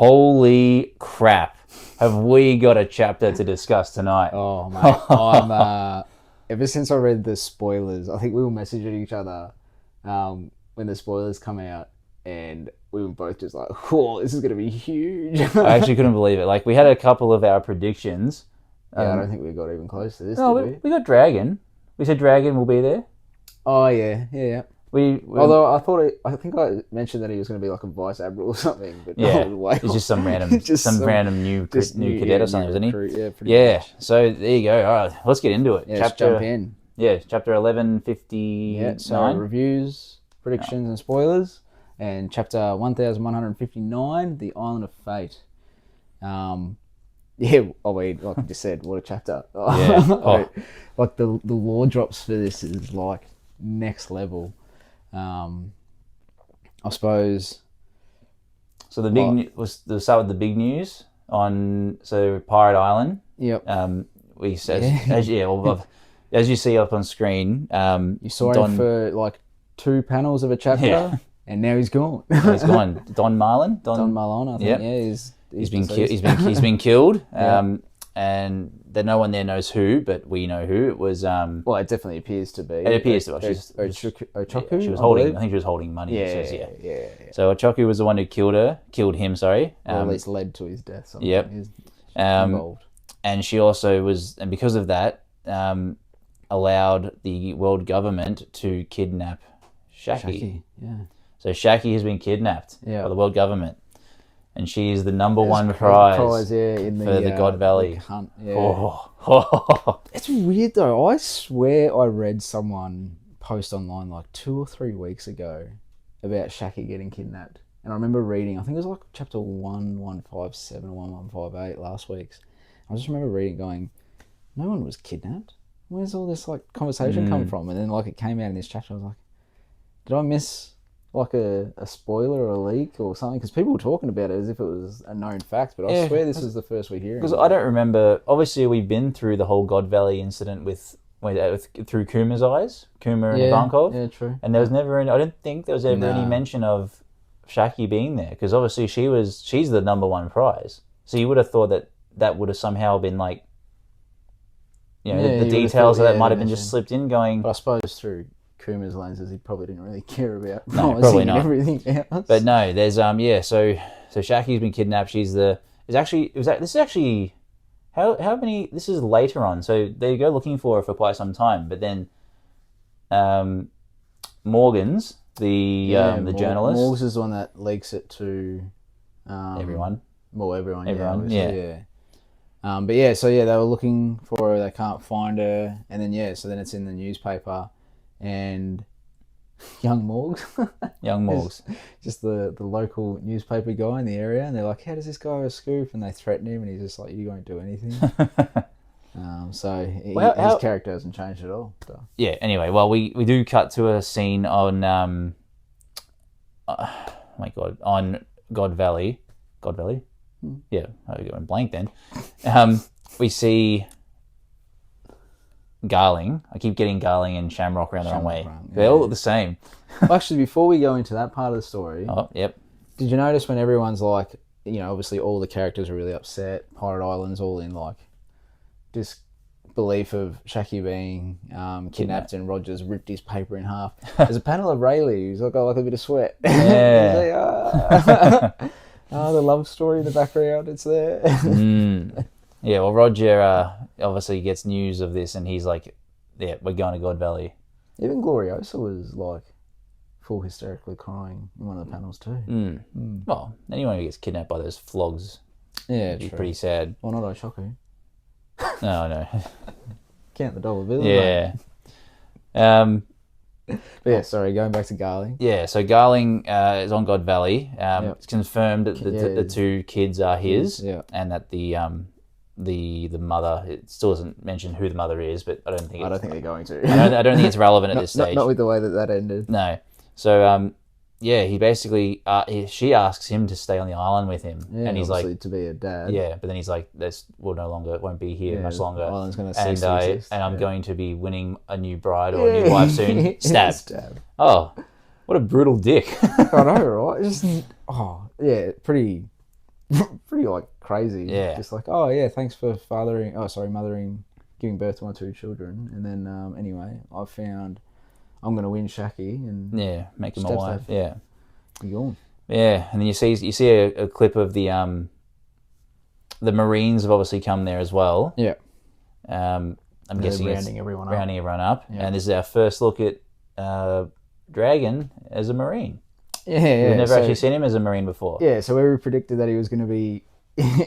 Holy crap. Have we got a chapter to discuss tonight? Oh, mate. I'm, ever since I read the spoilers, I think we were messaging each other when the spoilers come out, and we were both just like, "Whoa, this is going to be huge." I actually couldn't believe it. Like, we had a couple of our predictions. Yeah, I don't think we got even close to this, No, did we? we got Dragon. We said Dragon will be there. Oh, yeah. We Although I think I mentioned that he was going to be like a vice admiral or something, but yeah, no, way he's just some random, new cadet or something, isn't he? Yeah, pretty Yeah. much. So there you go. All right, let's get into it. Yeah, let's jump in. Yeah, chapter 1159. Yeah, so reviews, predictions, and spoilers, and chapter 1159, The Island of Fate. Yeah, I mean, like I just said, what a chapter. Yeah. Oh. Like the lore drops for this is like next level. I suppose. So the big we'll start with the big news on Pirate Island. Yep. We said as you see up on screen. You saw him for like 2 panels of a chapter, and now he's gone. He's gone. Don Marlon. Don Marlon, I think. Yep. Yeah, he's been killed. He's been killed. Yep. And that no one there knows who, but we know who it was. Well, it definitely appears to be. It appears to be. Ochoku. She was holding. I think she was holding money. Yeah. So Ochoku was the one who killed him. Sorry. Or at least led to his death. Yep. Involved. And she also was, and because of that, allowed the world government to kidnap Shaki. Yeah. So Shaki has been kidnapped by the world government. And she is the number one prize for the God Valley hunt. Yeah. Oh. It's weird though. I swear I read someone post online like 2 or 3 weeks ago about Shaki getting kidnapped. And I remember reading, I think it was like chapter 1157 or 1158 last week's. I just remember reading going, no one was kidnapped. Where's all this like conversation come from? And then like it came out in this chapter, I was like, did I miss like a spoiler or a leak or something? Because people were talking about it as if it was a known fact, but I swear this was the first we're hearing. Because I don't remember. Obviously, we've been through the whole God Valley incident through Kuma's eyes, Kuma and Ivankov. Yeah, true. And there was never any. I don't think there was ever any mention of Shaki being there, because obviously she's the number one prize. So you would have thought that would have somehow been like, the details of that might have been just slipped in. Going, but I suppose through Kuma's lenses, he probably didn't really care about probably not everything else. But no, there's so Shaki's been kidnapped. This is actually how many? This is later on, so they go looking for her for quite some time. But then, Morgan's the journalist. Morgs is the one that leaks it to everyone. Well, everyone. Yeah. But they were looking for her. They can't find her, and then then it's in the newspaper. And young Morgs, just the local newspaper guy in the area, and they're like, how does this guy have a scoop? And they threaten him, and he's just like, you won't do anything. His character hasn't changed at all. So. Yeah, anyway, well, we do cut to a scene on, on God Valley. God Valley? Yeah, I went blank then. We see Garling. I keep getting Garling and Shamrock around the wrong way. They all look the same. Well, actually, before we go into that part of the story... Oh, yep. Did you notice when everyone's like, obviously all the characters are really upset, Pirate Island's all in like disbelief of Shaki being kidnapped and Roger's ripped his paper in half. There's a panel of Rayleigh who's got like a bit of sweat. Yeah. The love story in the background, it's there. Yeah, well, Roger obviously gets news of this, and he's like, "Yeah, we're going to God Valley." Even Gloriosa was like full hysterically crying in one of the panels too. Well, anyone who gets kidnapped by those flogs, is pretty sad. Well, not Oshoku. No. Count the dollar bill. Yeah. But sorry, going back to Garling. Yeah, so Garling is on God Valley. It's confirmed that the 2 kids are his, and that the mother, it still doesn't mention who the mother is, but I don't think they're going to. I don't think it's relevant at this stage. Not with the way that ended. No. So he basically she asks him to stay on the island with him, and he's like to be a dad. Yeah, but then he's like, won't be here much longer. The island's going to cease to exist. And I'm going to be winning a new bride or a new wife soon. Stab. Oh, what a brutal dick. I know, right? Pretty pretty like crazy. Yeah. Just like, oh yeah, thanks for mothering, giving birth to my 2 children, and then anyway, I found I'm gonna win Shaki and make him my wife. Yeah, you're gone. Yeah, and then you see a clip of the Marines have obviously come there as well. Yeah. I'm guessing rounding everyone up, and this is our first look at Dragon as a Marine. Yeah. We've never actually seen him as a Marine before. Yeah, so we predicted that he was going to be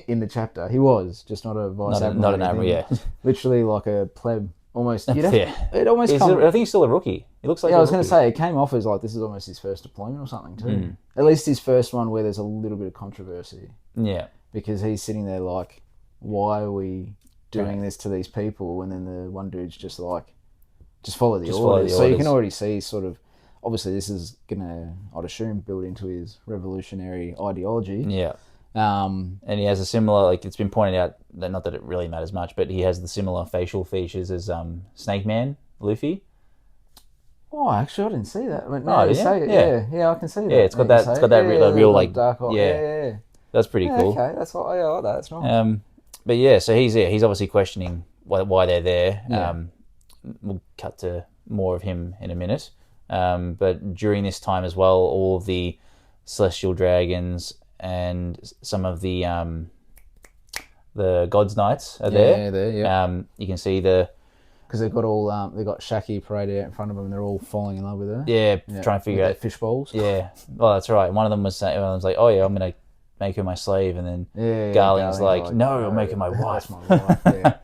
in the chapter. He was, just not a vice admiral. Not an admiral, yeah. Literally like a pleb, almost. It almost. I think he's still a rookie. He looks like. Yeah, I was going to say it came off as like this is almost his first deployment or something too. At least his first one where there's a little bit of controversy. Yeah. Because he's sitting there like, why are we doing this to these people? And then the one dude's just like, just follow the orders. So you can already see sort of. Obviously, this is going to, I'd assume, build into his revolutionary ideology. Yeah. And he has a similar, like it's been pointed out, that not that it really matters much, but he has the similar facial features as Snake Man, Luffy. Oh, actually, I didn't see that. Yeah, I can see that. Yeah, it's got that real like dark eye. Yeah. That's pretty cool. Okay, that's what I like that. That's nice. But yeah, so he's obviously questioning why they're there. Yeah. We'll cut to more of him in a minute. But during this time as well, all of the celestial dragons and some of the God's Knights are there. Yeah, there. Yeah. You can see because they've got Shaki paraded out in front of them, and they're all falling in love with her. Yeah, trying to figure out fish bowls. Yeah, well, that's right. One of them was like, "Oh yeah, I'm gonna make her my slave," and then Garling's like, "No, I'm making my wife." That's my wife. Yeah.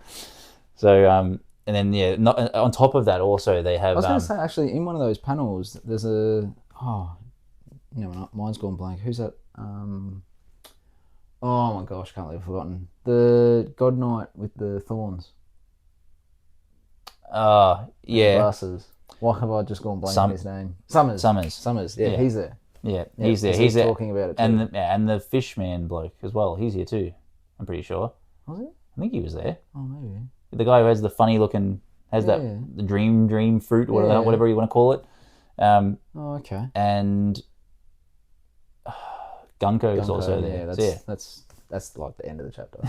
So and then on top of that, also they have. I was going to say actually in one of those panels, there's mine's gone blank. Who's that? Oh my gosh, can't believe I've forgotten the God Knight with the thorns. Yeah. Glasses. Why have I just gone blank on his name? Summers. Yeah, he's there. Yeah, he's there. He's there. Talking about it too. And the Fishman bloke as well. He's here too. I'm pretty sure. Was he? I think he was there. Oh, maybe. The guy who has the funny looking, the dream fruit, or whatever you want to call it. Okay. And Gunko is also there. That's like the end of the chapter.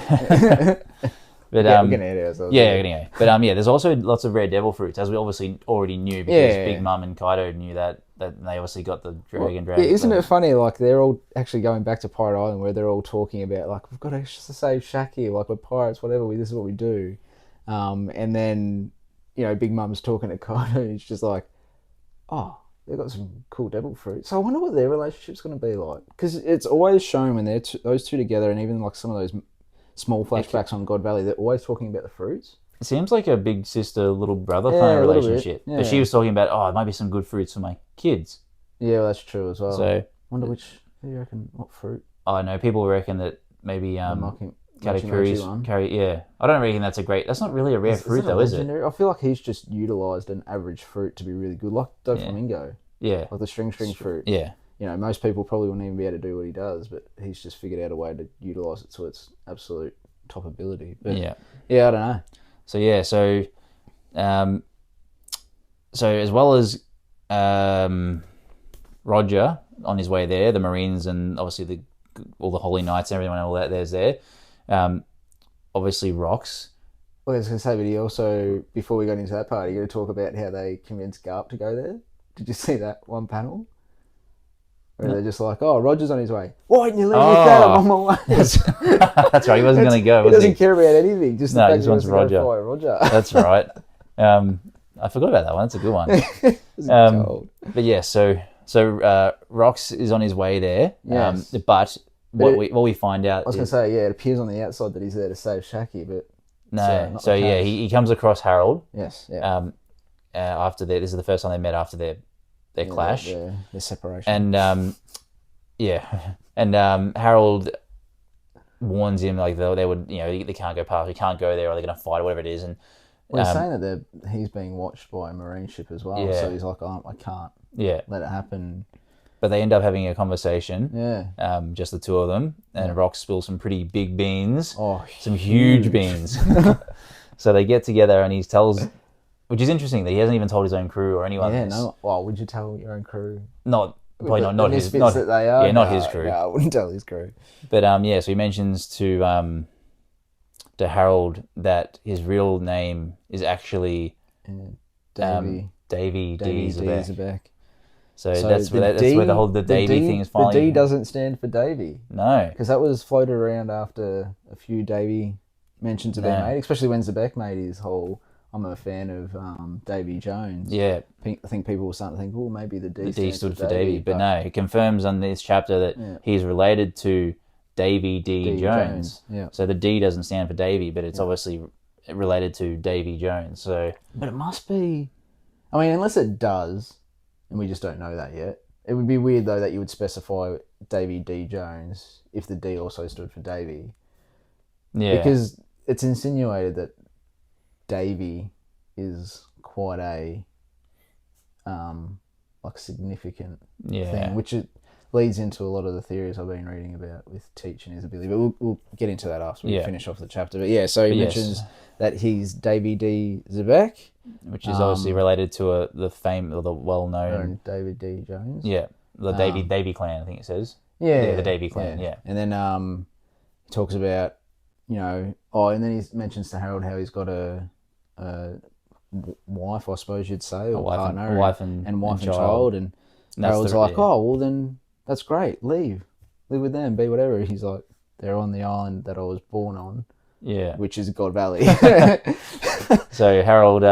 But we're gonna edit ourselves. Yeah, anyway. But there's also lots of rare devil fruits, as we obviously already knew because Big Mum and Kaido knew that they obviously got the dragon. Yeah, isn't it funny? Like they're all actually going back to Pirate Island, where they're all talking about like we've got to save Shaki, like we're pirates, whatever. This is what we do. And then Big Mum's talking to Kaido, and it's just like, oh, they've got some cool devil fruit. So I wonder what their relationship's going to be like, because it's always shown when they're those two together, and even like some of those small flashbacks on God Valley, they're always talking about the fruits. It seems like a big sister, little brother kind of relationship. Yeah. But she was talking about, there might be some good fruits for my kids. Yeah, well, that's true as well. So I wonder who do you reckon, what fruit? I know people reckon that maybe Katakuri's carry. Yeah, I don't reckon that's not really a rare fruit though, is it? I feel like he's just utilised an average fruit to be really good, like Doflamingo. Yeah. Like the string fruit. Yeah. Most people probably wouldn't even be able to do what he does, but he's just figured out a way to utilise it to its absolute top ability. But I don't know. So so as well as Roger on his way there, the Marines and obviously all the Holy Knights and everyone, all that there's there. Obviously Rox. Well, I was going to say, but he also, before we got into that part, you got to talk about how they convinced Garp to go there. Did you see that one panel? Where they're just like, oh, Roger's on his way. Why didn't you leave me that? I'm on my way. That's right. He wasn't going to go, he doesn't care about anything. Just the fact he wants Roger. Roger. That's right. I forgot about that one. That's a good one. But yeah, so Rox is on his way there. Yes. But what we find out, I was going to say, it appears on the outside that he's there to save Shaki, but no. So he comes across Harold. Yes. Yeah. After this is the first time they met after their clash, their separation, and Harold warns him like they would, they can't go past, we can't go there, or they're going to fight or whatever it is, and he's saying that he's being watched by a marine ship as well. Yeah. So he's like, I can't let it happen. But they end up having a conversation. Yeah. Just the two of them, and Rox spills some pretty big beans. Oh, some huge beans. So they get together, and he tells. Which is interesting that he hasn't even told his own crew or anyone. Yeah, no. Well, would you tell your own crew? Not probably the not his, misfits not that they are. yeah, not his crew. No, I wouldn't tell his crew. But yeah, so he mentions to Harold that his real name is actually Davy D. Zebek. Zebek. So that's where the Davy thing is finally. The D doesn't stand for Davy. No, because that was floated around after a few Davy mentions have been made, especially when Zebek made his whole. I'm a fan of Davy Jones. Yeah, I think people were starting to think, well, maybe the D stood for Davy, but no, it confirms on this chapter that he's related to Davy D. Jones. Yeah. So the D doesn't stand for Davy, but it's obviously related to Davy Jones. So, but it must be. I mean, unless it does, and we just don't know that yet. It would be weird though that you would specify Davy D. Jones if the D also stood for Davy. Yeah, because it's insinuated that Davy is quite a significant thing, which it leads into a lot of the theories I've been reading about with Teach and his ability. But we'll get into that after we finish off the chapter. But yeah, so he mentions that he's Davy D. Zebek, which is obviously related to the well-known David D. Jones. Yeah, the Davy clan, I think it says. Yeah, the Davy clan. Yeah, and then he talks about and then he mentions to Harold how he's got a wife, I suppose you'd say, or partner, wife and child, and Harold's like, oh, well then that's great, live with them, be whatever. He's like, they're on the island that I was born on, which is God Valley. So Harold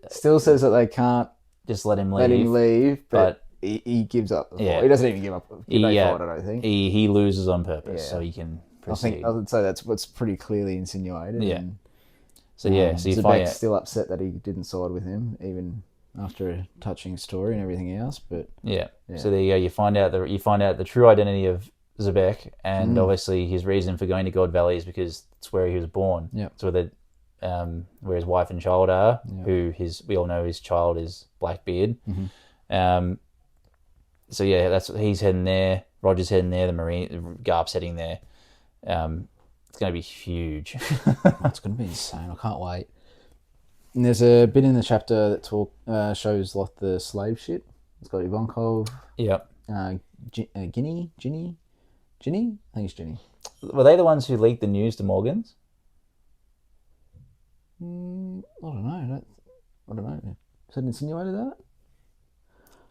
still says that they can't just let him leave, but he gives up. He doesn't even give up. I don't think he loses on purpose, so he can proceed. I would say that's what's pretty clearly insinuated. Yeah. And, so you Zebek's still upset that he didn't side with him, even after a touching story and everything else. But so there you go. You find out the true identity of Zebek, and obviously his reason for going to God Valley is because it's where he was born. Yeah. It's where his wife and child are. Who we all know his child is Blackbeard. Mm-hmm. So yeah, that's he's heading there. Roger's heading there. Garp's heading there. It's going to be huge. It's going to be insane. I can't wait. And there's a bit in the chapter that shows like the slave ship. It's got Ivankov. Yep. Ginny. I think it's Ginny. Were they the ones who leaked the news to Morgans? I don't know. Has it insinuated that?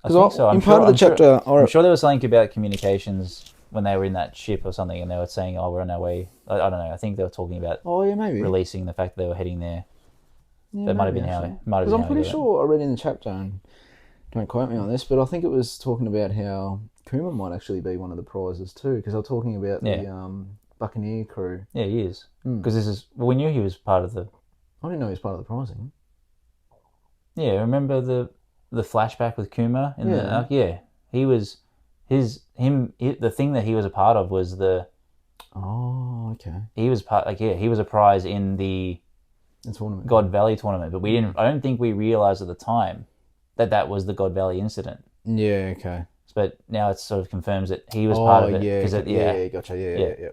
I think so. I'm sure there was something about communications when they were in that ship or something, and they were saying, "Oh, we're on our way." I don't know. I think they were talking about maybe releasing the fact that they were heading there. Yeah, that might have been how. Because I'm pretty sure I read in the chapter, and don't quote me on this, but I think it was talking about how Kuma might actually be one of the prizes too, because they were talking about the Buccaneer crew. Yeah, he is. Because we knew he was part of the. I didn't know he was part of the prizing. Yeah, remember the flashback with Kuma in the arc? Yeah, he was. The thing that he was a part of was the. Oh, okay. He was he was a prize in the tournament. God Valley tournament, but we didn't. I don't think we realized at the time that was the God Valley incident. Yeah. Okay. But now it sort of confirms that he was part of it. Gotcha. Yeah.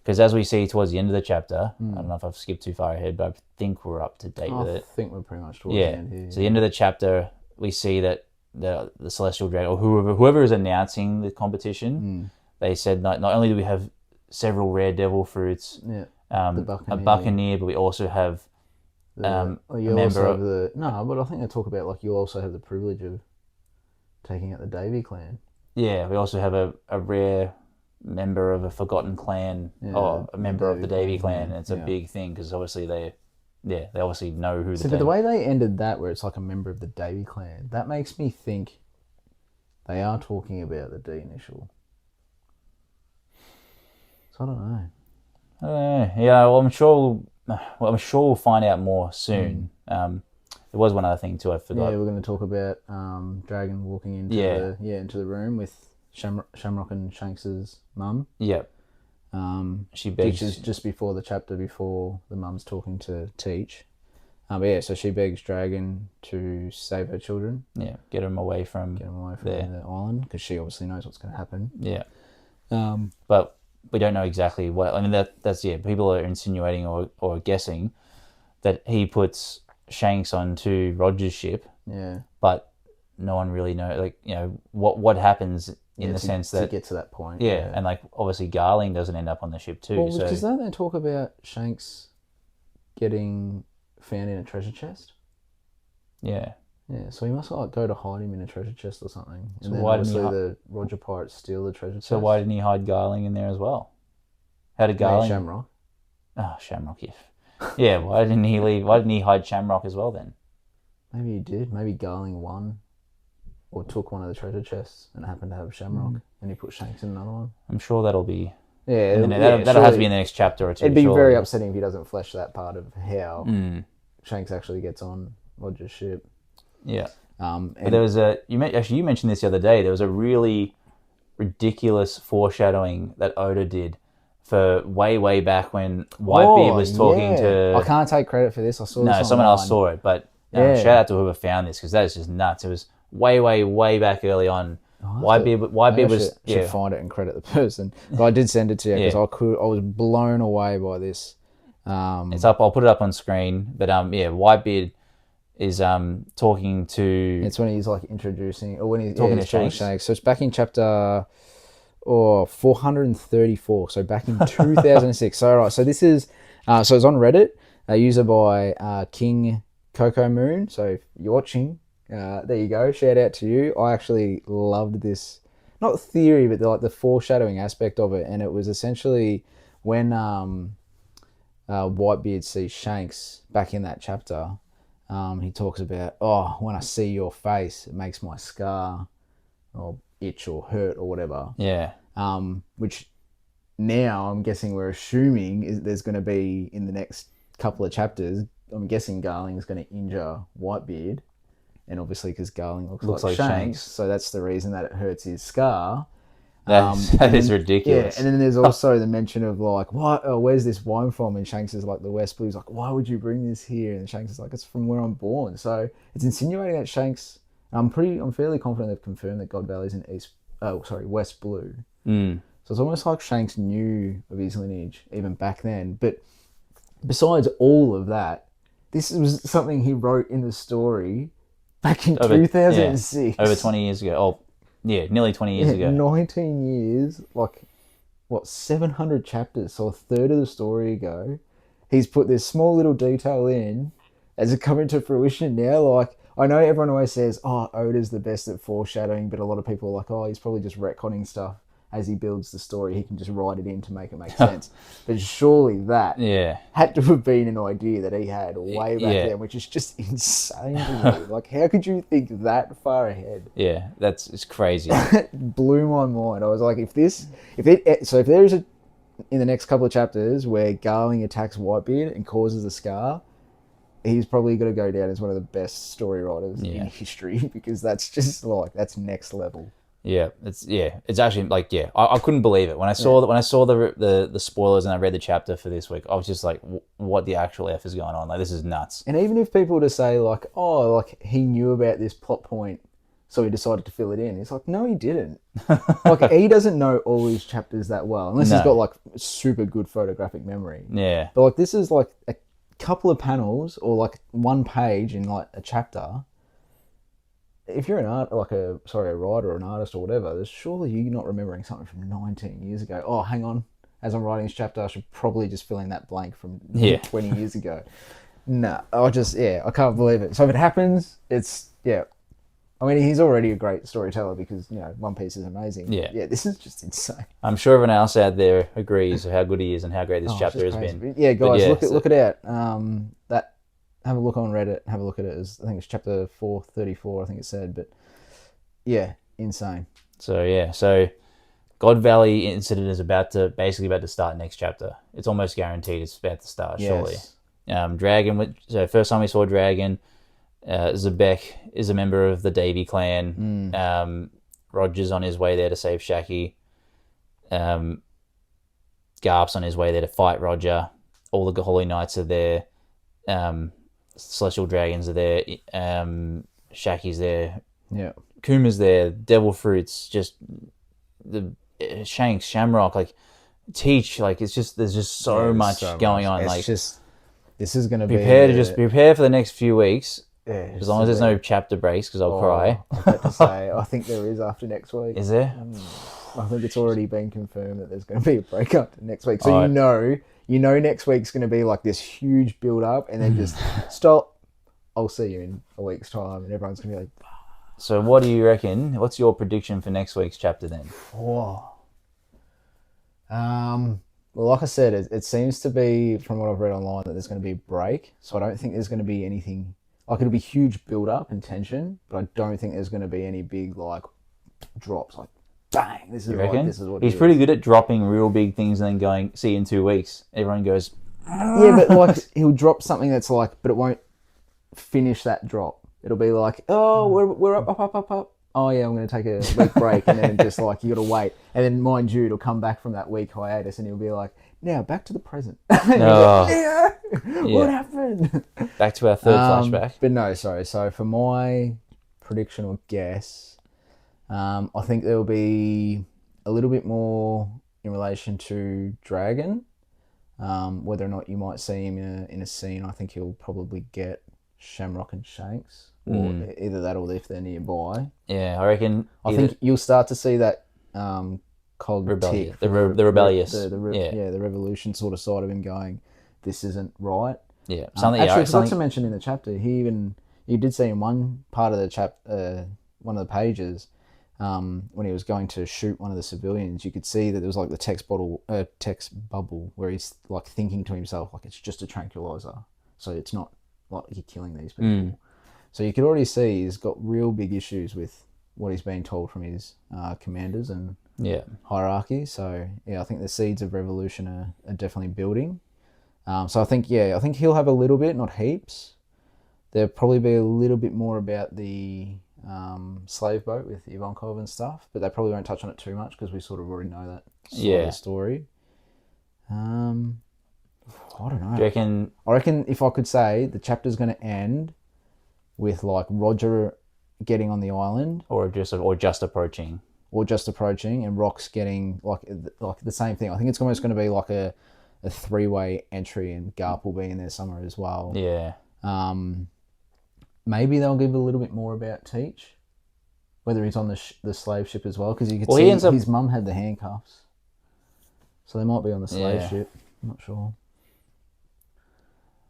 Because as we see towards the end of the chapter, I don't know if I've skipped too far ahead, but I think we're up to date with it. I think we're pretty much towards the end here. So the end of the chapter, we see that the Celestial Dragon, or whoever is announcing the competition, they said not only do we have several rare devil fruits, a Buccaneer, but we also have but I think they talk about like you also have the privilege of taking out the Davy clan. Yeah, we also have a rare member of a forgotten clan, or a member of the Davy clan. And it's a big thing because obviously they obviously know who. But the way they ended that, where it's like a member of the Davy clan, that makes me think they are talking about the D initial. So I don't know. Yeah, well, I'm sure we'll find out more soon. There was one other thing too I forgot. Yeah, we're going to talk about Dragon walking into into the room with Shamrock and Shanks's mum. Yep. She begs just before the chapter before the mum's talking to Teach. So she begs Dragon to save her children. Yeah, get them away from the island because she obviously knows what's going to happen. Yeah. But we don't know exactly what. I mean, that's people are insinuating or guessing that he puts Shanks onto Roger's ship. Yeah. But no one really knows, like, what happens in the sense to that get to that point. yeah, and like obviously Garling doesn't end up on the ship too. Well, So because don't they talk about Shanks getting found in a treasure chest? yeah, Yeah, so he must like go to hide him in a treasure chest or something, So and then why didn't he obviously the Roger pirates steal the treasure chest. so why didn't he hide Garling in there as well? How did Garling? Shamrock. Oh, Shamrock, yeah. Yeah, why didn't he leave? Why didn't he hide Shamrock as well then? Maybe he did. Maybe Garling won or took one of the treasure chests and happened to have Shamrock, and he put Shanks in another one. I'm sure that'll be. Yeah, that'll have to be in the next chapter or two. It'd be surely. very upsetting if he doesn't flesh that part of how Mm. Shanks actually gets on Roger's ship. Yeah. And But there was you mentioned this the other day. There was a really ridiculous foreshadowing that Oda did for way back when Whitebeard was talking to. I can't take credit for this. I saw this someone else online. saw it, but Yeah. shout out to whoever found this because that is just nuts. It was way back early on. Whitebeard was should find it and credit the person, but I did send it to you because I was blown away by this. It's up. I'll put it up on screen. But Whitebeard is talking to. It's when he's like introducing, or when he's talking to Shanks. So it's back in chapter 434. So back in 2006. So right. So this is so it's on Reddit. A user by King Coco Moon. So if you're watching, there you go. Shout out to you. I actually loved this, not theory, but the foreshadowing aspect of it. And it was essentially when Whitebeard sees Shanks back in that chapter. He talks about, when I see your face, it makes my scar or itch or hurt or whatever. Yeah. Which now I'm guessing we're assuming there's going to be in the next couple of chapters. I'm guessing Garling's going to injure Whitebeard, and obviously because Garling looks like Shanks, so that's the reason that it hurts his scar. That is ridiculous. Yeah, and then there's also the mention of like, what? Oh, where's this wine from? And Shanks is like, the West Blue's like, why would you bring this here? And Shanks is like, it's from where I'm born. So it's insinuating that Shanks. I'm fairly confident they've confirmed that God Valley's in West Blue. Mm. So it's almost like Shanks knew of his lineage even back then. But besides all of that, this was something he wrote in the story back in 2006. Over 20 years ago. Oh, yeah, nearly 20 years ago. 19 years, 700 chapters, so a third of the story ago. He's put this small little detail in as it coming to fruition now. Like, I know everyone always says, Oda's the best at foreshadowing, but a lot of people are like, he's probably just retconning stuff as he builds the story. He can just write it in to make it make sense. But surely that had to have been an idea that he had way back then, which is just insane to me. Like, how could you think that far ahead? Yeah, it's crazy. It blew my mind. I was like, if there is in the next couple of chapters where Garling attacks Whitebeard and causes a scar, he's probably going to go down as one of the best story writers in history, because that's just that's next level. Yeah, it's actually I couldn't believe it when I saw the spoilers and I read the chapter for this week. I was just like, what the actual F is going on? Like, this is nuts. And even if people were to say he knew about this plot point, so he decided to fill it in, it's like, no, he didn't. He doesn't know all these chapters that well, unless he's got super good photographic memory. Yeah. But this is a couple of panels or one page in a chapter. If you're a writer or an artist or whatever, surely you're not remembering something from 19 years ago. Oh, hang on. As I'm writing this chapter, I should probably just fill in that blank from 20 years ago. No, I can't believe it. So if it happens, it's, I mean, he's already a great storyteller because, One Piece is amazing. Yeah, this is just insane. I'm sure everyone else out there agrees how good he is and how great this chapter has been. Yeah, guys, look it out. Have a look on Reddit. Have a look at it. I think it's chapter 434, I think it said. But yeah, insane. So God Valley incident is about to start next chapter. It's almost guaranteed it's about to start, surely. Dragon. So first time we saw Dragon, Zebek is a member of the Davy clan. Roger's on his way there to save Shaki. Garp's on his way there to fight Roger. All the Holy Knights are there. Celestial Dragons are there. Shaki's there. Yeah. Kuma's there. Devil Fruits. Just the Shanks, Shamrock, Teach. It's just there's just so much going on. It's just, this is going to be prepare for the next few weeks. Yeah, As long as there's no chapter breaks, because I'll cry. I was about to say, I think there is after next week. Is there? I think it's already been confirmed that there's going to be a break after next week. So Alright. you know next week's going to be like this huge build up, and then just stop. I'll see you in a week's time, and everyone's going to be like, So what do you reckon? What's your prediction for next week's chapter then? oh. Well, like I said, it seems to be, from what I've read online, that there's going to be a break. So I don't think there's going to be anything, like it'll be huge build up and tension, but I don't think there's going to be any big like drops, like bang, this is You reckon? this is what He's pretty good at dropping real big things and then going, see you in 2 weeks. Everyone goes, Yeah, but like he'll drop something that's like, but it won't finish that drop. It'll be like, oh, we're up. Oh yeah, I'm going to take a week break, and then just like you got to wait, and then mind you, it'll come back from that week hiatus, and he'll be like, now back to the present. oh, What happened? back to our third flashback. But no, sorry. So for my prediction or guess, I think there will be a little bit more in relation to Dragon. Whether or not you might see him in a scene, I think he'll probably get Shamrock and Shanks, or either that or if they're nearby. Yeah, I reckon. I think you'll start to see that cog Rebellion. tick, The rebellious. the revolution sort of side of him going, this isn't right. Yeah, Actually, I forgot to mention in the chapter, you did see in one part of the one of the pages, when he was going to shoot one of the civilians, you could see that there was like the text bubble where he's like thinking to himself, like it's just a tranquilizer, so it's not like you're killing these people. So you could already see he's got real big issues with what he's being told from his commanders and hierarchy. So yeah, I think the seeds of revolution are definitely building. So I think he'll have a little bit, not heaps. There'll probably be a little bit more about the slave boat with Ivankov and stuff, but they probably won't touch on it too much because we sort of already know that side of the story. I don't know. Do you reckon? I reckon if I could say, the chapter's going to end with like Roger getting on the island, or just approaching, and Rock's getting like the same thing. I think it's almost going to be like a 3-way entry, and Garp will be in there somewhere as well. Yeah. Maybe they'll give a little bit more about Teach, whether he's on the slave ship as well, because you could see his mum had the handcuffs, so they might be on the slave ship. I'm not sure.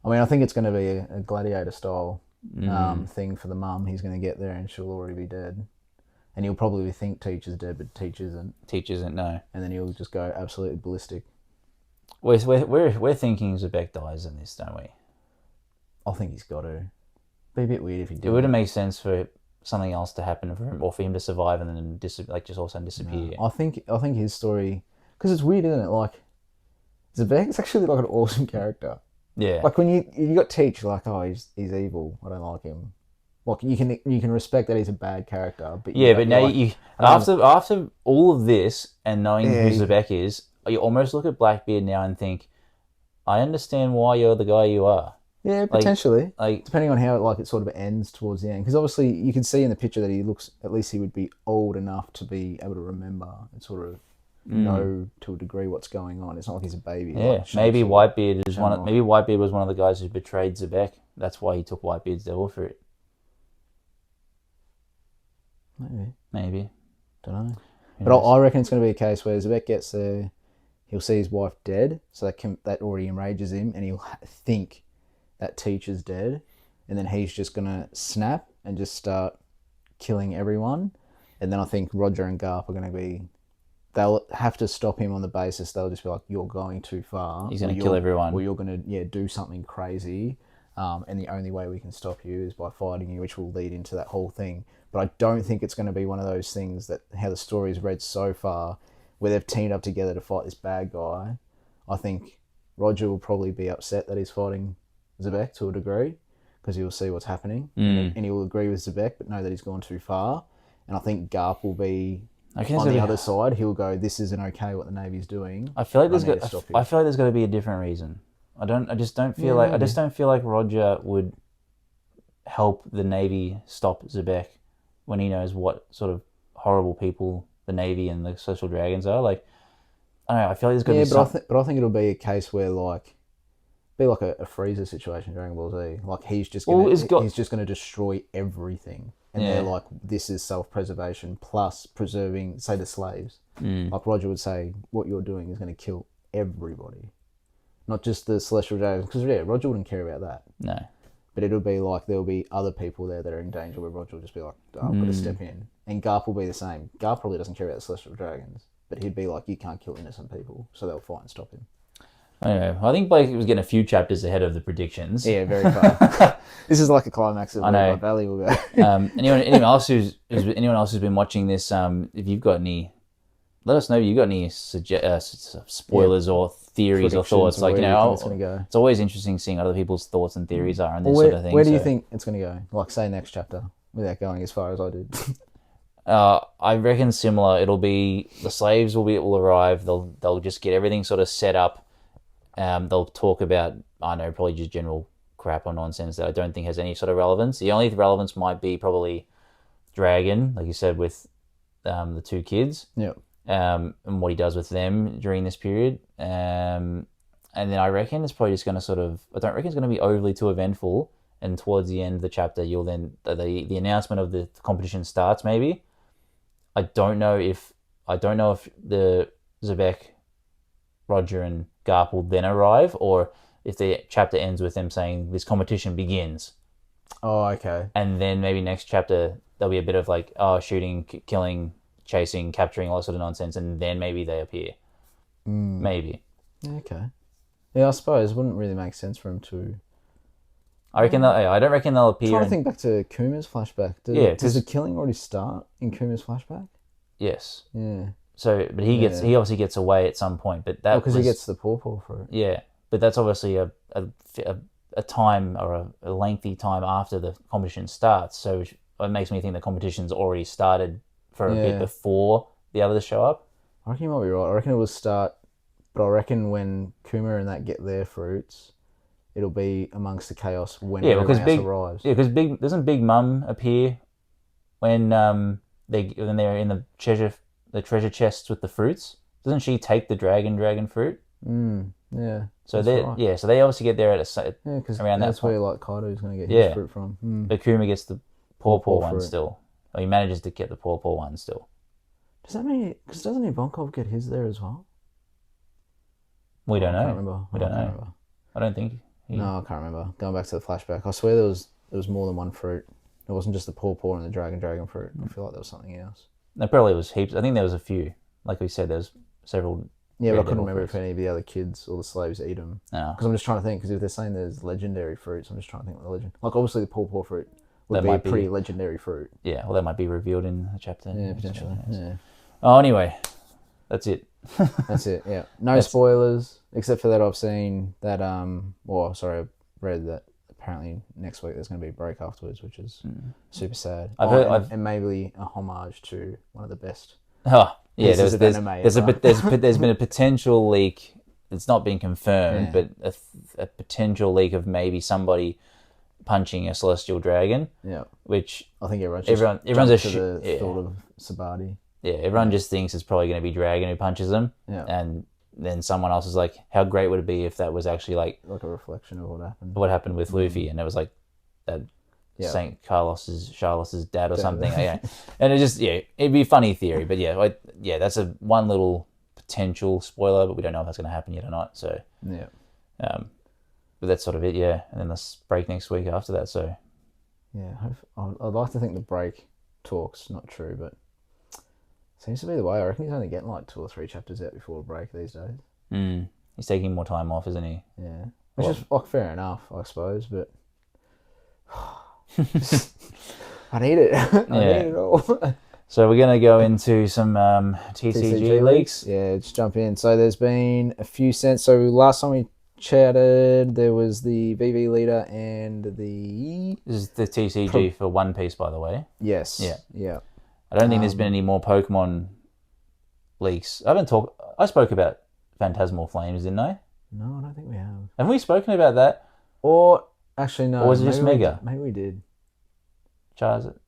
I mean, I think it's going to be a gladiator style thing for the mum. He's going to get there and she'll already be dead, and he'll probably think Teach is dead, but Teach isn't. Teach isn't, no. And then he'll just go absolutely ballistic. We're thinking Zebek dies in this, don't we? I think he's got to. Be a bit weird if he did. It wouldn't make sense for something else to happen for him, or for him to survive and then just all of a sudden disappear. No, I think his story, because it's weird, isn't it? Like Zebek's actually like an awesome character. Yeah. Like when you got Teach, you're like, oh, he's evil. I don't like him. Like you can respect that he's a bad character, but but now after all of this and knowing who Zebek is, you almost look at Blackbeard now and think, I understand why you're the guy you are. Yeah, potentially. Like depending on how it sort of ends towards the end, because obviously you can see in the picture that he looks, at least he would be old enough to be able to remember and sort of know to a degree what's going on. It's not like he's a baby. Yeah, like maybe Whitebeard is maybe Whitebeard was one of the guys who betrayed Zebek. That's why he took Whitebeard's devil for it. Maybe. Don't know. But I reckon it's going to be a case where Zebek gets there, he'll see his wife dead, so that already enrages him, and he'll think that Teach is dead, and then he's just going to snap and just start killing everyone. And then I think Roger and Garp are going to be, they'll have to stop him on the basis, they'll just be like, you're going too far. He's going to kill everyone. Or you're going to do something crazy, and the only way we can stop you is by fighting you, which will lead into that whole thing. But I don't think it's going to be one of those things that, how the story's read so far, where they've teamed up together to fight this bad guy. I think Roger will probably be upset that he's fighting Zebek to a degree, because he'll see what's happening and he will agree with Zebek, but know that he's gone too far. And I think Garp will be on the other side. He'll go, this isn't okay what the Navy's doing. I feel like there's got to be a different reason. I just don't feel like Roger would help the Navy stop Zebek when he knows what sort of horrible people the Navy and the social dragons are. Like, I don't know, I feel like there's got to be but I think it'll be a case where like be like a Freezer situation, Dragon Ball Z. Like he's just Well, gonna it's got- he's just gonna destroy everything, and Yeah. they're like, this is self-preservation plus preserving, say, the slaves. Like Roger would say, what you're doing is going to kill everybody, not just the Celestial Dragons. Because Roger wouldn't care about that. No. But it'll be like there'll be other people there that are in danger where Roger will just be like, oh, I've got to step in. And Garp will be the same. Garp probably doesn't care about the Celestial Dragons, but he'd be like, you can't kill innocent people, so they'll fight and stop him. I don't know. I think Blake was getting a few chapters ahead of the predictions. Yeah, very far. This is like a climax of where Valley will go. Anyone else who's been watching this, if you've got any, let us know if you've got any spoilers or theories or thoughts. Like, it's always interesting seeing what other people's thoughts and theories are on this sort of thing. Where do you think it's going to go? Like, say, next chapter, without going as far as I did. I reckon similar. It'll be the slaves will arrive. They'll just get everything sort of set up. They'll talk about, I know, probably just general crap or nonsense that I don't think has any sort of relevance. The only relevance might be probably Dragon, like you said, with the two kids. Yeah. And what he does with them during this period. And then I reckon it's probably just going to I don't reckon it's going to be overly too eventful. And towards the end of the chapter, you'll then, the announcement of the competition starts maybe. I don't know if the Zebek, Roger and Garp will then arrive, or if the chapter ends with them saying this competition begins. Oh, okay. And then maybe next chapter there'll be a bit of like, shooting, killing, chasing, capturing, all that sort of nonsense, and then maybe they appear. Maybe. Okay. Yeah, I suppose it wouldn't really make sense for him to. I don't reckon they'll appear. I'm trying to think back to Kuma's flashback. Does the killing already start in Kuma's flashback? Yes. Yeah. So, but he obviously gets away at some point, but that because he gets the pawpaw for it. Yeah, but that's obviously a time or a lengthy time after the competition starts. So it makes me think the competition's already started for a bit before the others show up. I reckon you might be right. I reckon it will start, but I reckon when Kuma and that get their fruits, it'll be amongst the chaos when everyone else arrives. Yeah, because doesn't Big Mum appear when they're in the treasure chests with the fruits? Doesn't she take the dragon fruit? Yeah. So they so they obviously get there around that's that where like Kaido's going to get his fruit from. But Kuma gets the pawpaw one still. Or he manages to get the pawpaw one still. Does that mean because doesn't Ivankov get his there as well? We don't know. I can't remember. We don't know. I don't think. No, I can't remember. Going back to the flashback, I swear there was more than one fruit. It wasn't just the pawpaw and the dragon fruit. I feel like there was something else. There probably was heaps. I think there was a few. Like we said, there was several. Yeah, but I couldn't remember if any of the other kids or the slaves eat them. No. Because I'm just trying to think, because if they're saying there's legendary fruits, I'm just trying to think what the legend... Like, obviously the pawpaw fruit would be a pretty legendary fruit. Yeah, well, that might be reveled in the chapter. Yeah, potentially. Yeah. Oh, anyway, that's it. That's it, yeah. No spoilers, except for that I've seen that, I read that apparently next week there's going to be a break afterwards, which is super sad. And maybe a homage to one of the best... Oh, yeah, there's been a potential leak. It's not been confirmed, but a potential leak of maybe somebody punching a celestial dragon. Yeah, which I think everyone's the thought of Sabati. Yeah, everyone just thinks it's probably going to be Dragon who punches them. Yeah, and then someone else is like, "How great would it be if that was actually like a reflection of what happened? What happened with Luffy?" And it was like that. Yeah. Saint Charles's dad or something. Yeah. And it just, it'd be a funny theory, but that's one little potential spoiler, but we don't know if that's going to happen yet or not. So, but that's sort of it, yeah. And then let's break next week after that. So, yeah, I'd like to think the break talk's not true, but seems to be the way. I reckon he's only getting like 2 or 3 chapters out before a break these days. He's taking more time off, isn't he? Yeah, which is like fair enough, I suppose, but. I need it. I need it all. So we're going to go into some TCG leaks. Yeah, let's jump in. So there's been a few cents. So last time we chatted, there was the VV leader and the... This is the TCG for One Piece, by the way. Yes. Yeah. I don't think there's been any more Pokemon leaks. I spoke about Phantasmal Flames, didn't I? No, I don't think we have. Haven't we spoken about that? Or... Actually, no. Or was it just Mega? Maybe we did. Charizard.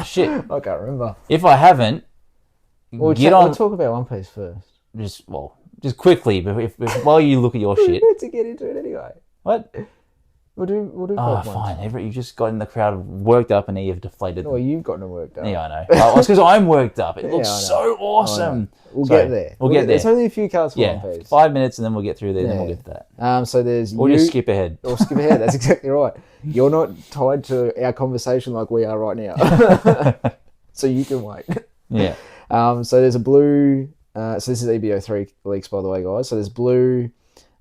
Shit. I can't remember. If I haven't, we'll talk about One Piece first. just quickly, but while you look at your shit. We're to get into it anyway. What? We'll do Oh, Pokemon. fine. You just got in the crowd worked up and now you've deflated them. Well, you've gotten worked up. Yeah, I know. Oh, it's because I'm worked up. It looks so awesome. We'll get there. We'll get there. There's only a few cards for One Piece. 5 minutes and then we'll get through there and then we'll get to that. So there's Or just skip ahead. Or skip ahead. That's exactly right. You're not tied to our conversation like we are right now. So you can wait. Yeah. So there's a blue... so this is EBO3 leaks, by the way, guys. So there's blue,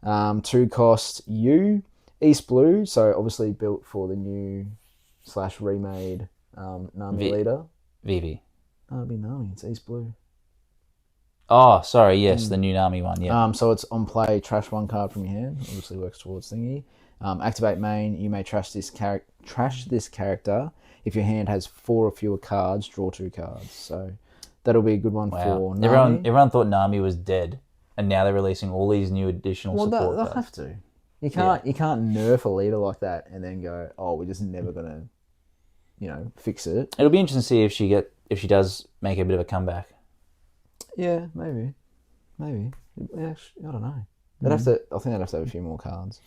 2-cost U, East Blue. So obviously built for the new / remade Nami leader. Vivi. No, it'd be Nami. It's East Blue. Oh, sorry. Yes, the new Nami one. Yeah. So it's on play. Trash 1 card from your hand. Obviously works towards thingy. Activate main. You may trash this character if your hand has 4 or fewer cards. Draw 2 cards. So that'll be a good one for Nami. Everyone thought Nami was dead, and now they're releasing all these new additional support they'll cards. have to. You can't nerf a leader like that and then go, oh, we're just never gonna, fix it. It'll be interesting to see if she does make a bit of a comeback. Yeah, maybe. Yeah, I don't know. I think they'd have to have a few more cards.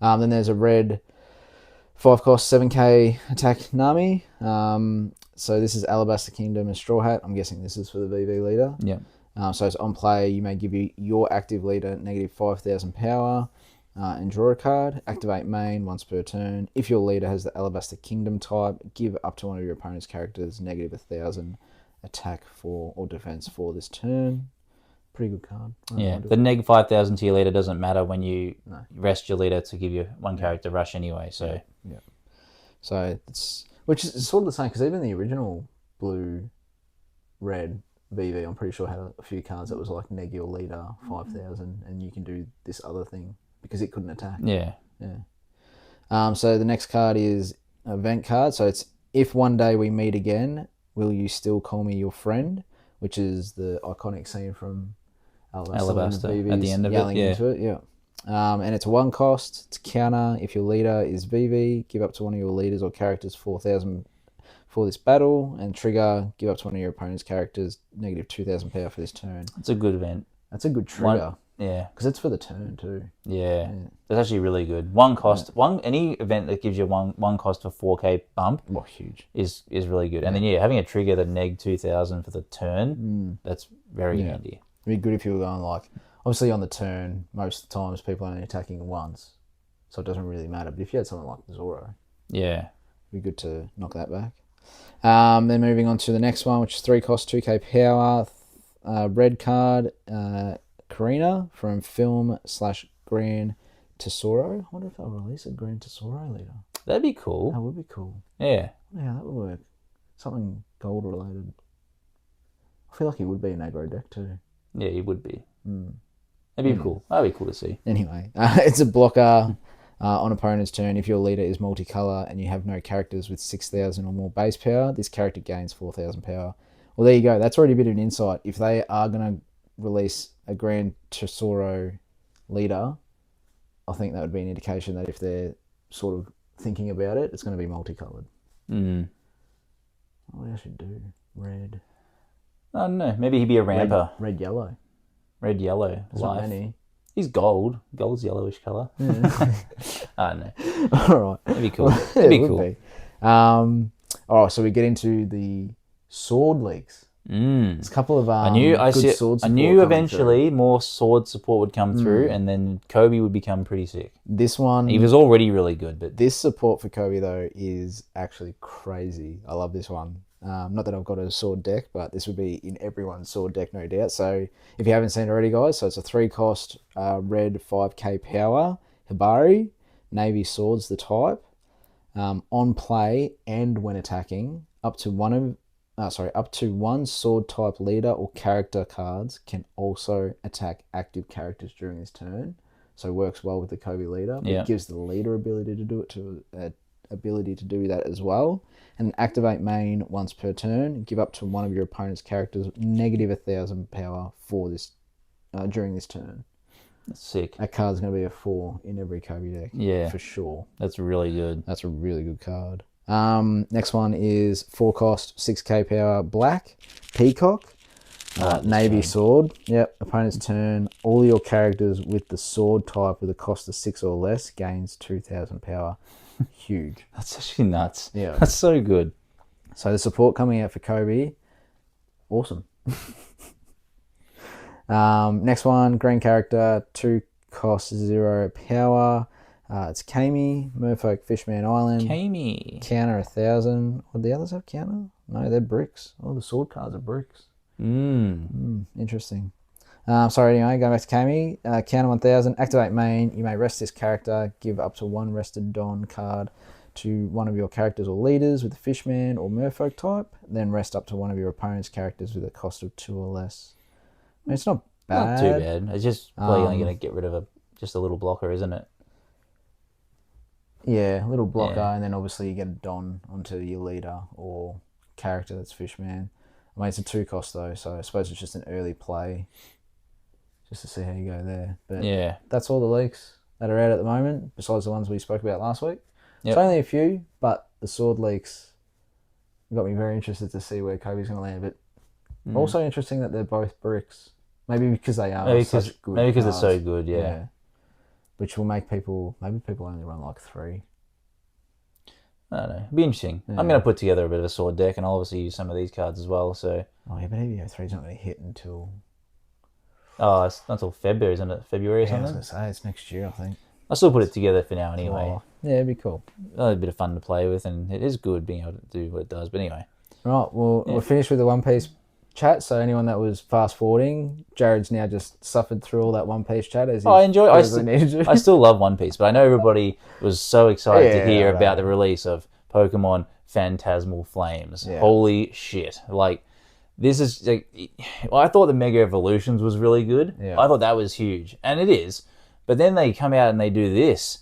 Then there's a red 5-cost 7k attack Nami. So this is Alabaster Kingdom and Straw Hat. I'm guessing this is for the VV leader. Yeah. So it's on play. You may give your active leader negative 5,000 power and draw a card. Activate main once per turn. If your leader has the Alabaster Kingdom type, give up to one of your opponent's characters negative 1,000 attack or defense for this turn. Pretty good card. Yeah, the neg 5,000 to your leader doesn't matter when you rest your leader to give you one character rush anyway. So yeah. So which is sort of the same because even the original blue red VV, I'm pretty sure had a few cards that was like neg your leader 5,000 and you can do this other thing because it couldn't attack. Yeah. So the next card is an event card. So it's if one day we meet again, will you still call me your friend? Which is the iconic scene from Alabaster at the end of yelling it. into it. Yeah. And it's a 1-cost. It's counter. If your leader is VV, give up to one of your leaders or characters 4,000 for this battle. And trigger, give up to one of your opponent's characters negative 2,000 power for this turn. It's a good event. That's a good trigger. Yeah. Because it's for the turn too. Yeah. That's actually really good. 1 cost. Any event that gives you one cost for 4k bump huge. is really good. And then having a trigger that neg 2,000 for the turn, that's very handy. It'd be good if you were going like, obviously on the turn, most of the times people are only attacking once, so it doesn't really matter. But if you had something like Zoro, it'd be good to knock that back. Then moving on to the next one, which is 3-cost, 2k power, red card, Karina from film / Grand Tesoro. I wonder if they'll release a Grand Tesoro leader. That'd be cool. That would be cool. Yeah. Yeah, that would work. Something gold related. I feel like he would be an aggro deck too. Yeah, he would be. That'd be cool. That'd be cool to see. Anyway, it's a blocker on opponent's turn. If your leader is multicolor and you have no characters with 6,000 or more base power, this character gains 4,000 power. Well, there you go. That's already a bit of an insight. If they are going to release a Grand Tesoro leader, I think that would be an indication that if they're sort of thinking about it, it's going to be multicolored. What I should do? Red. I don't know. Maybe he'd be a ramper. Red, yellow. Red, yellow. There's not many. He's gold. Gold's yellowish colour. I don't know. All right. That'd be cool. That'd be cool. Be. All right, so we get into the sword leaks. There's a couple of I knew eventually more sword support would come through, and then Kobe would become pretty sick. This one, he was already really good, but this support for Kobe though is actually crazy. I love this one. Not that I've got a sword deck, but this would be in everyone's sword deck, no doubt. So if you haven't seen it already, guys, so it's a 3-cost red 5k power Hibari Navy swords the type. On play and when attacking, up to one sword type leader or character cards can also attack active characters during this turn. So it works well with the Kobe leader. But it gives the leader ability to do that as well. And activate main once per turn. Give up to one of your opponent's characters negative 1,000 power for this during this turn. That's sick. That card's going to be a 4 in every Kobe deck. Yeah, for sure. That's really good. That's a really good card. Next one is 4-cost 6k power black Peacock. Navy sword. Yep. Opponent's turn. All your characters with the sword type with a cost of 6 or less gains 2,000 power. Huge. That's actually nuts. Yeah. That's so good. So the support coming out for Kobe, awesome. Next one, green character, 2 cost 0 power. It's Kami, Merfolk Fishman Island. Kami. Counter 1,000. Would the others have counter? No, they're bricks. Oh, the sword cards are bricks. Interesting. Anyway, going back to Kami. Counter 1,000. Activate main. You may rest this character. Give up to 1 rested Don card to one of your characters or leaders with the Fishman or Merfolk type. Then rest up to one of your opponent's characters with a cost of 2 or less. I mean, it's not bad. Not too bad. It's just probably only going to get rid of just a little blocker, isn't it? Yeah, little blocker, and then obviously you get a Don onto your leader or character that's Fishman. I mean, it's a 2 cost though, so I suppose it's just an early play just to see how you go there. But yeah, that's all the leaks that are out at the moment, besides the ones we spoke about last week. Yep. It's only a few, but the sword leaks got me very interested to see where Kobe's going to land. But also interesting that they're both bricks. Maybe because they are such good Maybe because cards. they're so good, yeah. Which will make people... Maybe people only run like 3. I don't know. It'll be interesting. Yeah. I'm going to put together a bit of a sword deck and I'll obviously use some of these cards as well, so... Oh, yeah, but EVO3's not going to hit until... Oh, it's not until February, isn't it? February or something? I was going to say, it's next year, I think. I'll still put it together for now anyway. Oh, yeah, it'd be cool. A bit of fun to play with, and it is good being able to do what it does, but anyway. Right, well, we're finished with the One Piece chat, so anyone that was fast forwarding, Jared's now just suffered through all that One Piece chat. As I still love One Piece, but I know everybody was so excited to hear about the release of Pokemon Phantasmal Flames. Yeah. Holy shit. Like, this is... like, I thought the Mega Evolutions was really good. Yeah. I thought that was huge, and it is. But then they come out and they do this,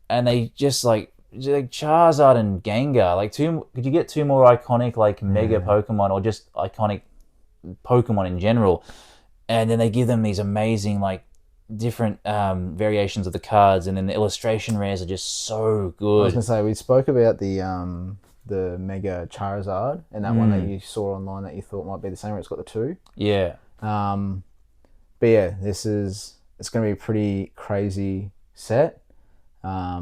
and they just like Charizard and Gengar. Like, could you get 2 more iconic Mega Pokemon, or just iconic Pokemon in general? And then they give them these amazing different variations of the cards, and then the illustration rares are just so good. I was gonna say, we spoke about the Mega Charizard and that one that you saw online that you thought might be the same, where it's got the 2. Yeah. But yeah, it's going to be a pretty crazy set. I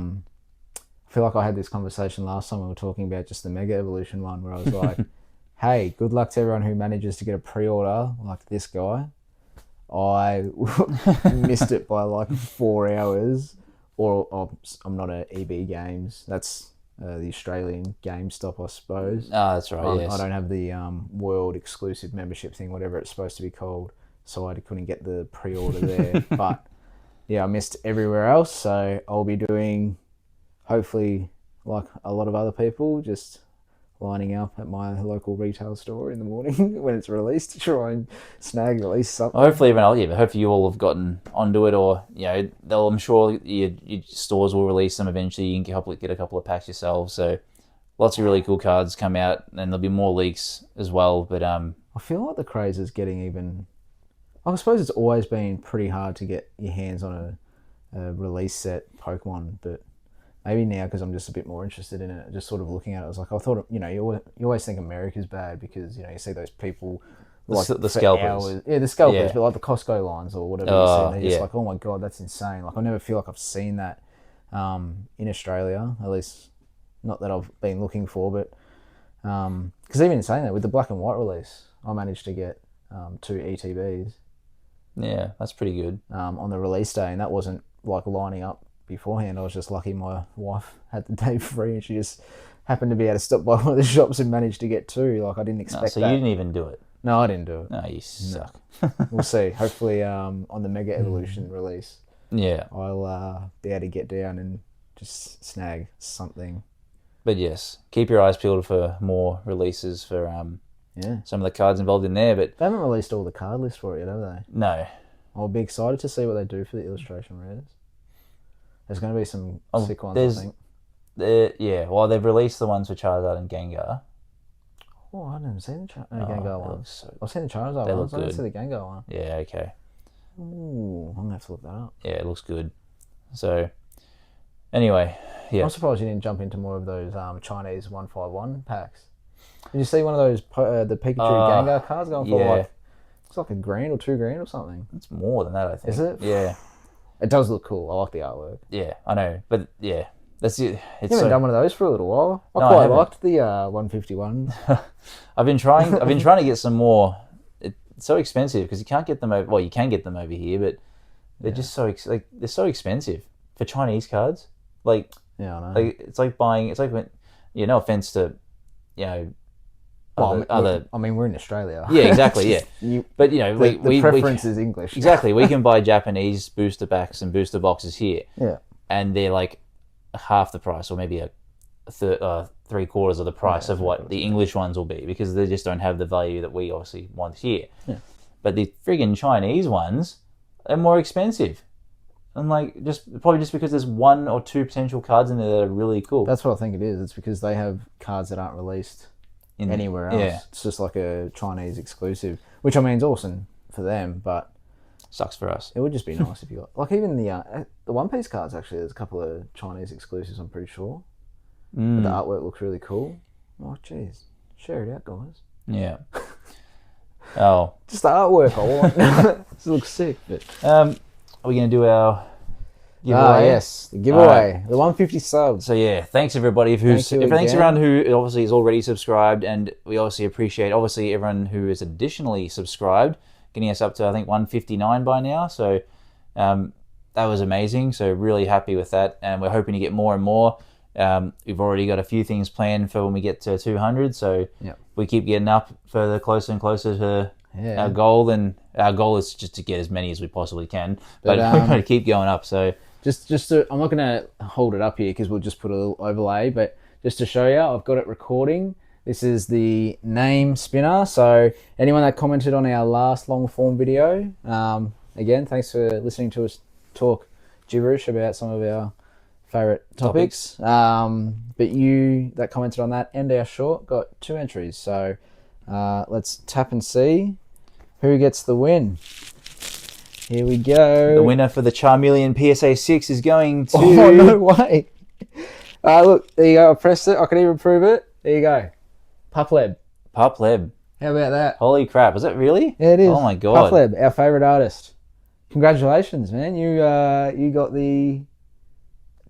feel like I had this conversation last time we were talking about just the Mega Evolution one, where I was like, hey, good luck to everyone who manages to get a pre-order like this guy. I missed it by 4 hours. Or I'm not at EB Games. That's the Australian GameStop, I suppose. Ah, that's right, yes. I don't have the world exclusive membership thing, whatever it's supposed to be called. So I couldn't get the pre-order there. But yeah, I missed everywhere else. So I'll be doing, hopefully, like a lot of other people, just lining up at my local retail store in the morning when it's released to try and snag at least something. Hopefully everyone else, but hopefully you all have gotten onto it, or I'm sure your stores will release them eventually. You can get a couple of packs yourselves. So lots of really cool cards come out, and there'll be more leaks as well. But I feel like the craze is getting even... I suppose it's always been pretty hard to get your hands on a release set Pokemon, but maybe now, because I'm just a bit more interested in it, just sort of looking at it, I was like, I thought, you always think America's bad because, you see those people... the scalpers. Hours. Yeah, the scalpers, but like the Costco lines or whatever you see, and they're just like, oh my God, that's insane. Like, I never feel like I've seen that in Australia, at least not that I've been looking for, but... Because even in saying that, with the black and white release, I managed to get 2 ETBs. Yeah, that's pretty good. On the release day, and that wasn't lining up beforehand. I was just lucky my wife had the day free, and she just happened to be able to stop by one of the shops and managed to get 2. I didn't expect that. So you didn't even do it? No, I didn't do it. No, you suck. We'll see. Hopefully, on the Mega Evolution release, I'll be able to get down and just snag something. But yes, keep your eyes peeled for more releases for some of the cards involved in there. But they haven't released all the card lists for it yet, have they? No. I'll be excited to see what they do for the illustration rares. There's going to be some sick ones, I think. They've released the ones for Charizard and Gengar. Oh, I haven't seen the Gengar ones. I've seen the Charizard ones. I didn't see the Gengar one. Yeah, okay. Ooh, I'm going to have to look that up. Yeah, it looks good. So, anyway, yeah. I'm surprised you didn't jump into more of those Chinese 151 packs. Did you see one of those, the Pikachu Gengar cards going for It's like $1,000 or $2,000 or something. It's more than that, I think. Is it? Yeah. It does look cool. I like the artwork. Yeah, I know. But yeah, that's it. You haven't done one of those for a little while. I quite liked the 151. I've been trying to get some more. It's so expensive because you can't get them over. Well, you can get them over here, but they're just so they're so expensive for Chinese cards. Like, yeah, I know. Like it's like buying. It's like when, no offense to, other. I mean, we're in Australia. Yeah, exactly. Yeah, but the preference is English. Exactly, we can buy Japanese booster packs and booster boxes here. Yeah, and they're like half the price, or maybe a third, 3/4 of the price of what the English ones will be, because they just don't have the value that we obviously want here. Yeah. But the friggin' Chinese ones are more expensive. And probably just because there's 1 or 2 potential cards in there that are really cool. That's what I think it is. It's because they have cards that aren't released anywhere else. Yeah. It's just like a Chinese exclusive, which I mean is awesome for them, but sucks for us. It would just be nice if you got even the One Piece cards. Actually, there's a couple of Chinese exclusives. I'm pretty sure. But the artwork looks really cool. Oh, jeez, share it out, guys. Yeah. Oh, just the artwork I want. This looks sick. But are we gonna do our giveaway? Yes, the giveaway, right. The 150 subs. So yeah, thanks everybody thanks everyone who obviously is already subscribed, and we obviously appreciate everyone who is additionally subscribed, getting us up to I think 159 by now. So that was amazing. So really happy with that, and we're hoping to get more and more. We've already got a few things planned for when we get to 200. So we keep getting up further, closer and closer to our goal, and our goal is just to get as many as we possibly can. But we're going to keep going up. So I'm not going to hold it up here because we'll just put a little overlay, but just to show you, I've got it recording. This is the name spinner. So anyone that commented on our last long form video, again, thanks for listening to us talk gibberish about some of our favourite topics. But you that commented on that and our short got 2 entries. So let's tap and see who gets the win. Here we go. The winner for the Charmeleon PSA 6 is going to... Oh, no way. Look, there you go. I pressed it. I can even prove it. There you go. Pupleb. Pupleb. How about that? Holy crap. Is that really? Yeah, it is. Oh, my God. Pupleb, our favourite artist. Congratulations, man. You got the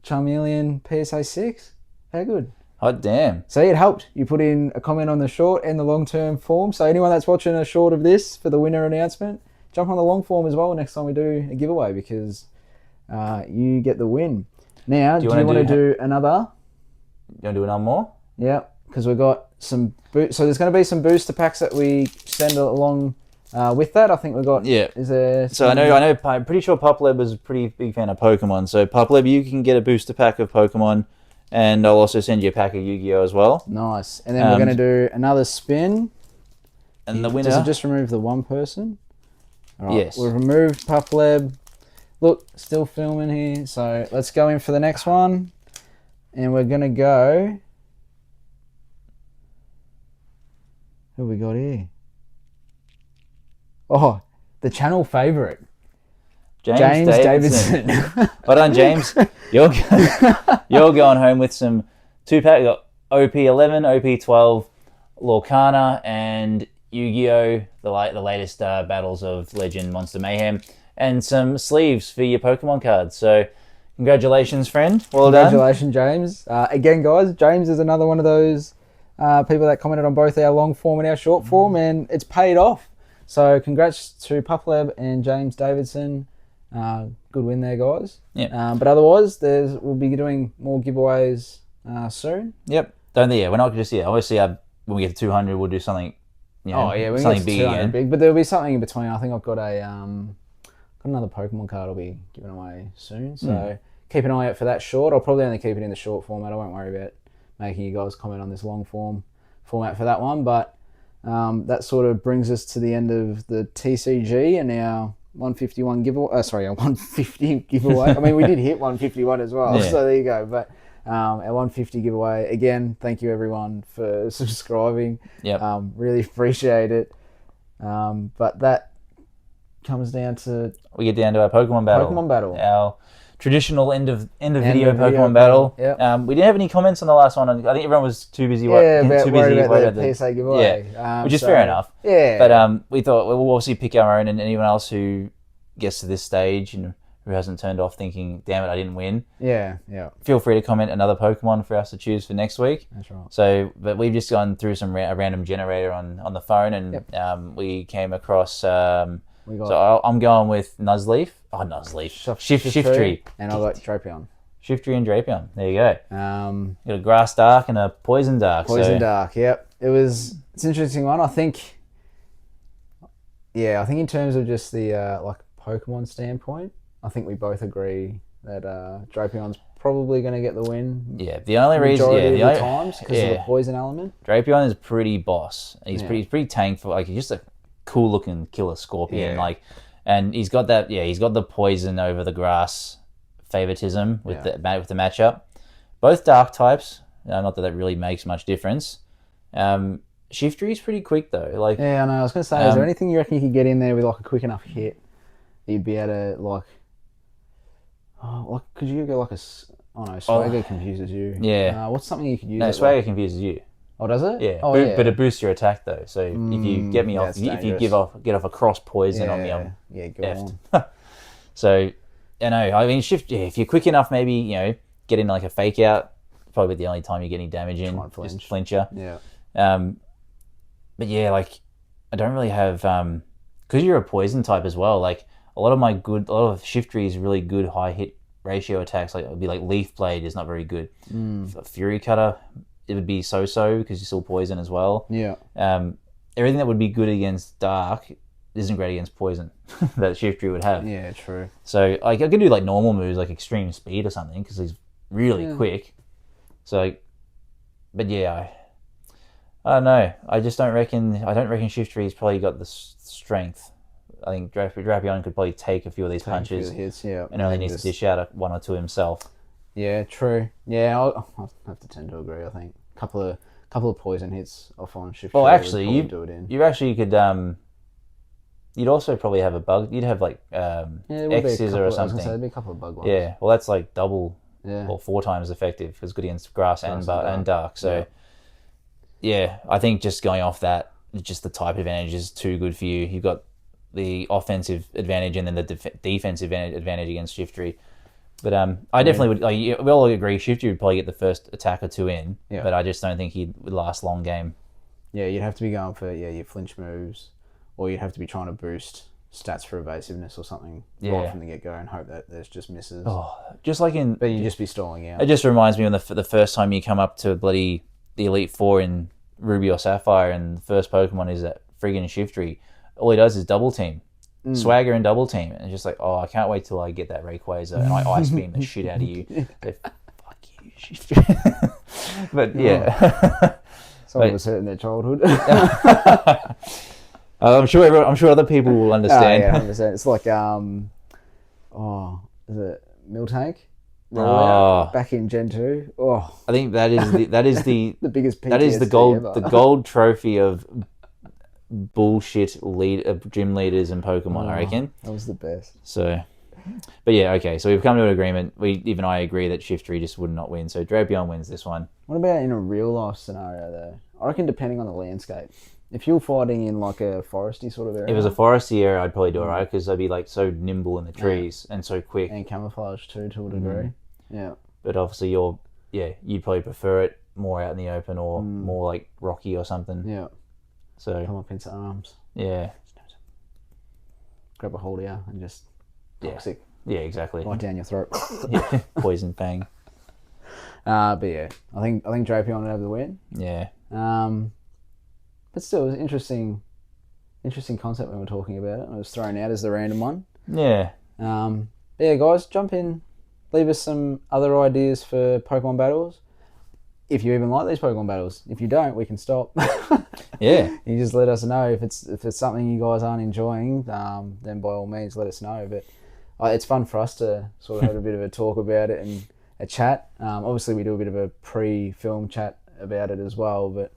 Charmeleon PSA 6. How good. Hot damn. See, it helped. You put in a comment on the short and the long-term form. So anyone that's watching a short of this for the winner announcement, jump on the long form as well next time we do a giveaway, because you get the win. Now, do you want to do another? You want to do another more? Yeah, because we've got some... So there's going to be some booster packs that we send along with that. I think we've got... Yeah. Is there... So I know. I'm pretty sure Pupleb is a pretty big fan of Pokemon. So Pupleb, you can get a booster pack of Pokemon, and I'll also send you a pack of Yu-Gi-Oh as well. Nice. And then we're going to do another spin. And the winner... Does it just remove the one person? All right, yes. We've removed Pupleb. Look, still filming here. So let's go in for the next one. And we're going to go... Who we got here? Oh, the channel favourite. James Davidson. Well done, James. You're going home with some 2-pack. You got OP11, OP12, Lorcana, and Yu-Gi-Oh! The latest battles of Legend, Monster Mayhem, and some sleeves for your Pokemon cards. So, congratulations, friend. Well done. Congratulations, James. Again, guys, James is another one of those people that commented on both our long form and our short form, and it's paid off. So, congrats to Pupleb and James Davidson. Good win there, guys. Yeah. But otherwise, we'll be doing more giveaways soon. Yep. We're not just obviously when we get to 200, we'll do something. We can something get big again. Big, but there'll be something in between. I think I've got another Pokemon card I'll be giving away soon. So keep an eye out for that short. I'll probably only keep it in the short format. I won't worry about making you guys comment on this long format for that one. But that sort of brings us to the end of the TCG and our 151 giveaway. Our 150 giveaway. I mean, we did hit 151 as well. Yeah. So there you go. But our 150 giveaway. Again, thank you everyone for subscribing. Yep. Really appreciate it. But that comes down to... We get down to our Pokemon battle. Our traditional end of video of video Pokemon battle. Yep. We didn't have any comments on the last one. I think everyone was too busy. Worried worried about the PSA giveaway. Yeah, which is fair enough. Yeah. But we thought we'll obviously pick our own, and anyone else who gets to this stage and who hasn't turned off thinking, "Damn it, I didn't win." Yeah. Feel free to comment another Pokemon for us to choose for next week. That's right. So, but we've just gone through a random generator on the phone, and we came across. I'm going with Nuzleaf. Oh, Nuzleaf. Shiftry. And I got Drapion. Shiftry and Drapion. There you go. Got a Grass Dark and a Poison Dark. Dark. Yep. It's an interesting one. I think in terms of just the like Pokemon standpoint, I think we both agree that Drapion's probably going to get the win. Yeah, the only reason, the times because of the poison element. Drapion is pretty boss. He's pretty tank for he's just a cool looking killer Scorpion. And he's got that. Yeah, he's got the poison over the grass favoritism with the matchup. Both dark types. Not that really makes much difference. Shiftry's pretty quick though. I know. I was going to say, is there anything you reckon you could get in there with like a quick enough hit? You'd be able to could you go like a? Oh no, Swagger confuses you. Yeah. What's something you could use? No, Swagger confuses you. Oh, does it? Yeah. But it boosts your attack though. So if you get me off, if you get off a cross poison on me, I'm go on. So, I know. I mean, if you're quick enough, maybe get in like a fake out. Probably the only time you're getting damage in. Just flincher. Yeah. But yeah, I don't really have because you're a poison type as well. A lot of Shiftry's really good high hit ratio attacks. It would be like Leaf Blade is not very good. Fury Cutter, it would be so because you're still poison as well. Yeah. Everything that would be good against Dark isn't great against poison that Shiftry would have. Yeah, true. So I could do like normal moves like Extreme Speed or something because he's really quick. So, but yeah, I don't know. I don't reckon Shiftry's probably got the strength. I think Drapion could probably take a few of these punches and only needs to dish out one or two himself. Yeah, true. Yeah, I'll have to tend to agree. I think a couple of poison hits off on Shiftry. Well, actually, you actually could. You'd also probably have a bug. You'd have like X-Scissor or something. I was gonna say, there'd be a couple of bug ones. Yeah, well, that's like double or 4 times effective. It's good against grass and dark. So, yeah, I think just going off that, just the type advantage is too good for you. You've got the offensive advantage and then the defensive advantage against Shiftry. But I definitely would. We all agree Shiftry would probably get the first attack or two in. Yeah. But I just don't think he would last long game. Yeah, you'd have to be going for your flinch moves, or you'd have to be trying to boost stats for evasiveness or something right from the get go and hope that there's just misses. Oh, just like in. But you'd just be stalling out. It just reminds me when the first time you come up to the Elite Four in Ruby or Sapphire, and the first Pokemon is that friggin' Shiftry. All he does is double team. Swagger and double team. And it's just like, I can't wait till I get that Rayquaza and I ice beam the shit out of you. Fuck you, Shiftry. But yeah. Someone was hurt in their childhood. I'm sure other people will understand. Yeah, 100%. It's like is it Miltank? Back in Gen 2. I think that is the the biggest PTSD that is the gold trophy of bullshit gym leaders and Pokemon, I reckon. That was the best. So, but yeah, okay. So we've come to an agreement. Even I agree that Shiftry just would not win. So Drapion wins this one. What about in a real life scenario though? I reckon depending on the landscape. If you're fighting in like a foresty sort of area. If it was a foresty area, I'd probably do alright because I'd be like so nimble in the trees and so quick. And camouflage too, to a degree. Yeah. But obviously you'd probably prefer it more out in the open or more like rocky or something. Yeah. So come up into arms. Yeah. Grab a hold here and just toxic. Yeah, exactly. Right down your throat. Poison fang. But yeah, I think Drapion would have the win. Yeah. But still, it was interesting concept when we were talking about it. It was thrown out as the random one. Yeah. But yeah, guys, jump in. Leave us some other ideas for Pokemon battles. If you even like these Pokemon battles. If you don't, we can stop. Yeah. You just let us know if it's something you guys aren't enjoying. Then by all means, let us know. But it's fun for us to sort of have a bit of a talk about it and a chat. Obviously, we do a bit of a pre-film chat about it as well. But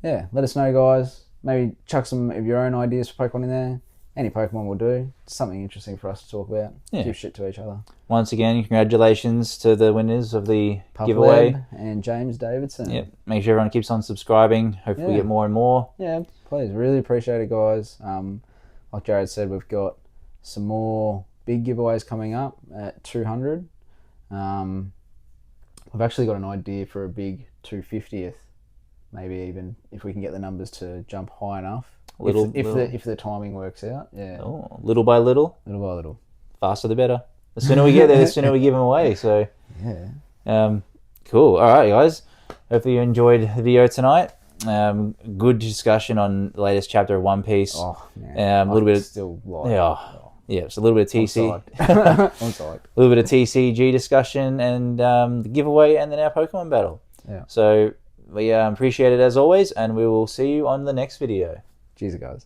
yeah, let us know, guys. Maybe chuck some of your own ideas for Pokemon in there. any Pokemon will do. It's something interesting for us to talk about. Yeah. Give shit to each other. Once again, congratulations to the winners of the Puff giveaway. Webb and James Davidson. Yep. Make sure everyone keeps on subscribing. Hopefully we Yeah. get more and more. Yeah, please. Really appreciate it, guys. Like Jared said, we've got some more big giveaways coming up at 200. We've actually got an idea for a big 250th. Maybe even if we can get the numbers to jump high enough. If the timing works out. Yeah. Oh, little by little. Little by little. Faster the better. The sooner we get there, the sooner we give them away. So, yeah. Cool. All right, guys. Hopefully you enjoyed the video tonight. Good discussion on the latest chapter of One Piece. Oh, man. A little bit of still like. Yeah, it's a little bit of TC. I'm sorry. A little bit of TCG discussion and the giveaway, and then our Pokemon battle. Yeah. So we appreciate it as always, and we will see you on the next video. Cheers, guys.